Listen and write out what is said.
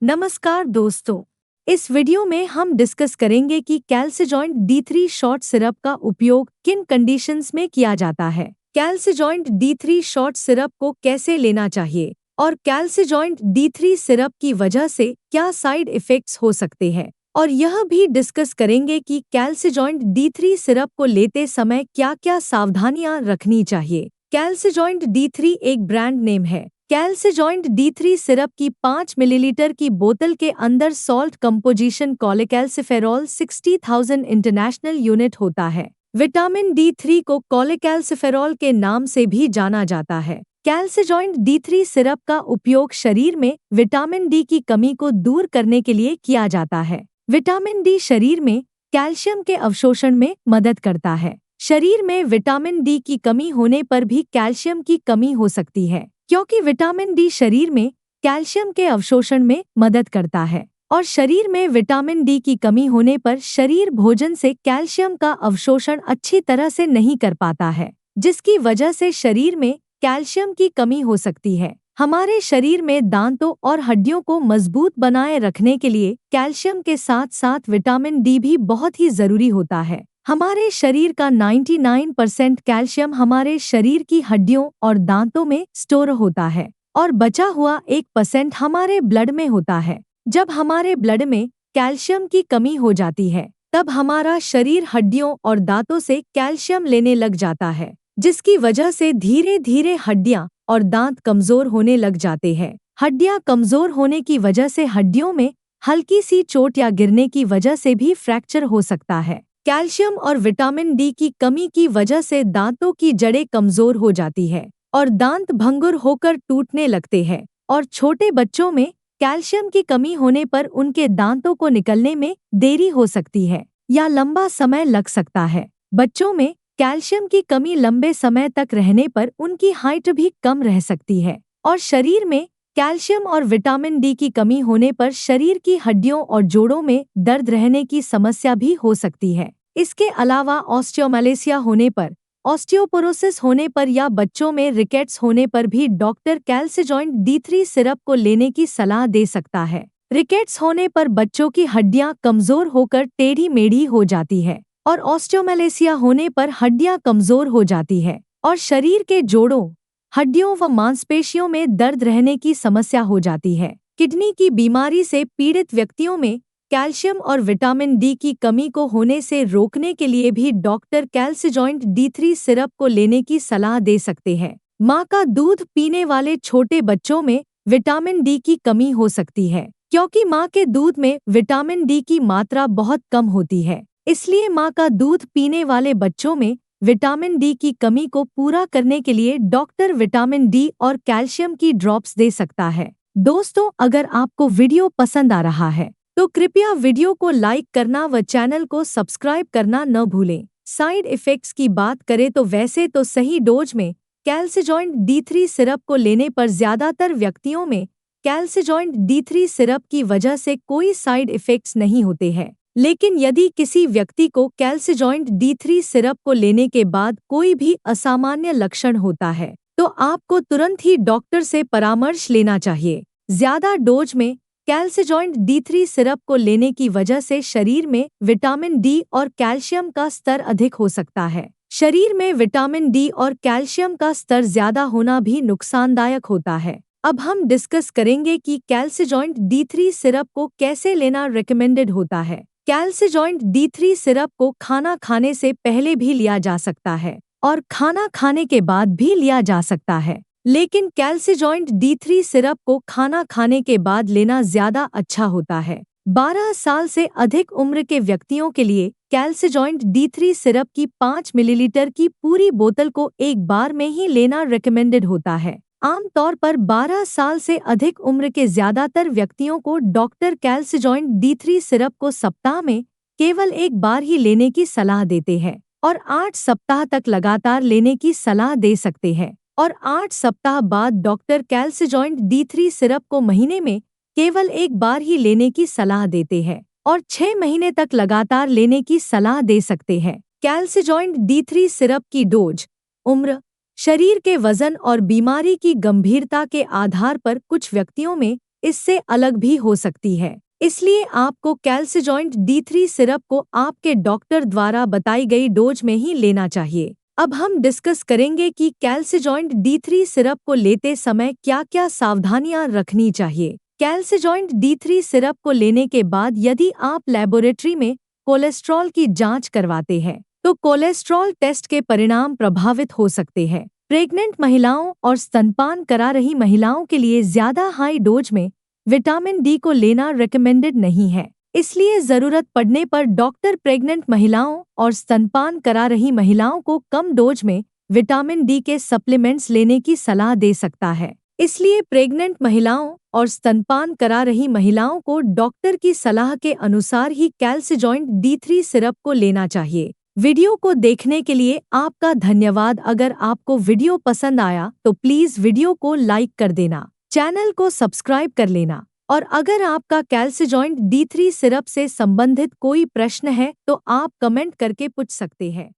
नमस्कार दोस्तों। इस वीडियो में हम डिस्कस करेंगे कि कैल्सिजॉइंट D3 शॉर्ट सिरप का उपयोग किन कंडीशंस में किया जाता है, कैल्सिजॉइंट D3 शॉर्ट सिरप को कैसे लेना चाहिए और कैल्सिजॉइंट D3 सिरप की वजह से क्या साइड इफ़ेक्ट्स हो सकते हैं। और यह भी डिस्कस करेंगे कि कैल्सिजॉइंट D3 सिरप को लेते समय क्या-क्या सावधानियां रखनी चाहिए। कैल्सिजॉइंट D3 एक ब्रांड नेम है। कैल्सिजॉइंट D3 सिरप की 5 मिलीलीटर की बोतल के अंदर salt composition cholecalciferol 60,000 international unit होता है। विटामिन D3 को कॉलेकैल्सिफेरॉल के नाम से भी जाना जाता है। कैल्सिजॉइंट D3 सिरप का उपयोग शरीर में विटामिन डी की कमी को दूर करने के लिए किया जाता है। विटामिन डी शरीर में कैल्शियम के अवशोषण में मदद करता है। शरीर में विटामिन डी की कमी होने पर भी कैल्शियम की कमी हो सकती है, क्योंकि विटामिन डी शरीर में कैल्शियम के अवशोषण में मदद करता है और शरीर में विटामिन डी की कमी होने पर शरीर भोजन से कैल्शियम का अवशोषण अच्छी तरह से नहीं कर पाता है, जिसकी वजह से शरीर में कैल्शियम की कमी हो सकती है। हमारे शरीर में दांतों और हड्डियों को मजबूत बनाए रखने के लिए कैल्शियम के साथ साथ विटामिन डी भी बहुत ही जरूरी होता है। हमारे शरीर का 99% कैल्शियम हमारे शरीर की हड्डियों और दांतों में स्टोर होता है और बचा हुआ 1% हमारे ब्लड में होता है। जब हमारे ब्लड में कैल्शियम की कमी हो जाती है, तब हमारा शरीर हड्डियों और दांतों से कैल्शियम लेने लग जाता है, जिसकी वजह से धीरे धीरे हड्डियां और दांत कमजोर होने लग जाते हैं। हड्डियां कमजोर होने की वजह से हड्डियों में हल्की सी चोट या गिरने की वजह से भी फ्रैक्चर हो सकता है। कैल्शियम और विटामिन डी की कमी की वजह से दांतों की जड़ें कमजोर हो जाती है और दांत भंगुर होकर टूटने लगते हैं। और छोटे बच्चों में कैल्शियम की कमी होने पर उनके दांतों को निकलने में देरी हो सकती है या लंबा समय लग सकता है। बच्चों में कैल्शियम की कमी लंबे समय तक रहने पर उनकी हाइट भी कम रह सकती है और शरीर में कैल्शियम और विटामिन डी की कमी होने पर शरीर की हड्डियों और जोड़ों में दर्द रहने की समस्या भी हो सकती है। इसके अलावा ऑस्टियोमैलेसिया होने पर, ऑस्टियोपोरोसिस होने पर या बच्चों में रिकेट्स होने पर भी डॉक्टर कैल्सिजॉइंट D3 सिरप को लेने की सलाह दे सकता है। रिकेट्स होने पर बच्चों की हड्डियां कमजोर होकर टेढ़ी मेढ़ी हो जाती है और ऑस्टियोमैलेसिया होने पर हड्डियां कमजोर हो जाती है और शरीर के जोड़ों, हड्डियों व मांसपेशियों में दर्द रहने की समस्या हो जाती है। किडनी की बीमारी से पीड़ित व्यक्तियों में कैल्शियम और विटामिन डी की कमी को होने से रोकने के लिए भी डॉक्टर कैल्सिजॉइंट D3 सिरप को लेने की सलाह दे सकते हैं। माँ का दूध पीने वाले छोटे बच्चों में विटामिन डी की कमी हो सकती है, क्योंकि माँ के दूध में विटामिन डी की मात्रा बहुत कम होती है। इसलिए माँ का दूध पीने वाले बच्चों में विटामिन डी की कमी को पूरा करने के लिए डॉक्टर विटामिन डी और कैल्शियम की ड्रॉप्स दे सकता है। दोस्तों, अगर आपको वीडियो पसंद आ रहा है तो कृपया वीडियो को लाइक करना व चैनल को सब्सक्राइब करना न भूलें। साइड इफ़ेक्ट्स की बात करें तो वैसे तो सही डोज में कैल्सिजॉइंट D3 सिरप को लेने पर ज़्यादातर व्यक्तियों में कैल्सिजॉइंट D3 सिरप की वजह से कोई साइड इफ़ेक्ट्स नहीं होते हैं। लेकिन यदि किसी व्यक्ति को कैल्सिजॉइंट D3 सिरप को लेने के बाद कोई भी असामान्य लक्षण होता है, तो आपको तुरंत ही डॉक्टर से परामर्श लेना चाहिए। ज़्यादा डोज में कैल्सिजॉइंट D3 सिरप को लेने की वजह से शरीर में विटामिन डी और कैल्शियम का स्तर अधिक हो सकता है। शरीर में विटामिन डी और कैल्शियम का स्तर ज्यादा होना भी नुकसानदायक होता है। अब हम डिस्कस करेंगे कि कैल्सिजॉइंट D3 सिरप को कैसे लेना रिकमेंडेड होता है। कैल्सिजॉइंट D3 सिरप को खाना खाने से पहले भी लिया जा सकता है और खाना खाने के बाद भी लिया जा सकता है, लेकिन कैल्सिजॉइंट D3 सिरप को खाना खाने के बाद लेना ज्यादा अच्छा होता है। 12 साल से अधिक उम्र के व्यक्तियों के लिए कैल्सिजॉइंट D3 सिरप की 5 मिलीलीटर की पूरी बोतल को एक बार में ही लेना रिकमेंडेड होता है। आमतौर पर 12 साल से अधिक उम्र के ज्यादातर व्यक्तियों को डॉक्टर कैल्सिजॉइंट D3 सिरप को सप्ताह में केवल एक बार ही लेने की सलाह देते हैं और 8 सप्ताह तक लगातार लेने की सलाह दे सकते हैं और 8 सप्ताह बाद डॉक्टर कैल्सिजॉइंट D3 सिरप को महीने में केवल एक बार ही लेने की सलाह देते हैं और 6 महीने तक लगातार लेने की सलाह दे सकते हैं। कैल्सिजॉइंट D3 सिरप की डोज, उम्र, शरीर के वजन और बीमारी की गंभीरता के आधार पर कुछ व्यक्तियों में इससे अलग भी हो सकती है। इसलिए आपको कैल्सिजॉइंट D3 सिरप को आपके डॉक्टर द्वारा बताई गई डोज में ही लेना चाहिए। अब हम डिस्कस करेंगे कि कैल्सिजॉइंट D3 सिरप को लेते समय क्या-क्या सावधानियां रखनी चाहिए। कैल्सिजॉइंट D3 सिरप को लेने के बाद यदि आप लेबोरेटरी में कोलेस्ट्रॉल की जांच करवाते हैं, तो कोलेस्ट्रॉल टेस्ट के परिणाम प्रभावित हो सकते हैं। प्रेग्नेंट महिलाओं और स्तनपान करा रही महिलाओं के लिए ज्यादा हाई डोज में विटामिन डी को लेना रिकमेंडेड नहीं है। इसलिए जरूरत पड़ने पर डॉक्टर प्रेग्नेंट महिलाओं और स्तनपान करा रही महिलाओं को कम डोज में विटामिन डी के सप्लीमेंट्स लेने की सलाह दे सकता है। इसलिए प्रेग्नेंट महिलाओं और स्तनपान करा रही महिलाओं को डॉक्टर की सलाह के अनुसार ही कैल्सिजॉइंट D3 सिरप को लेना चाहिए। वीडियो को देखने के लिए आपका धन्यवाद। अगर आपको वीडियो पसंद आया तो प्लीज वीडियो को लाइक कर देना, चैनल को सब्सक्राइब कर लेना और अगर आपका कैल्सिजॉइंट D3 सिरप से संबंधित कोई प्रश्न है तो आप कमेंट करके पूछ सकते हैं।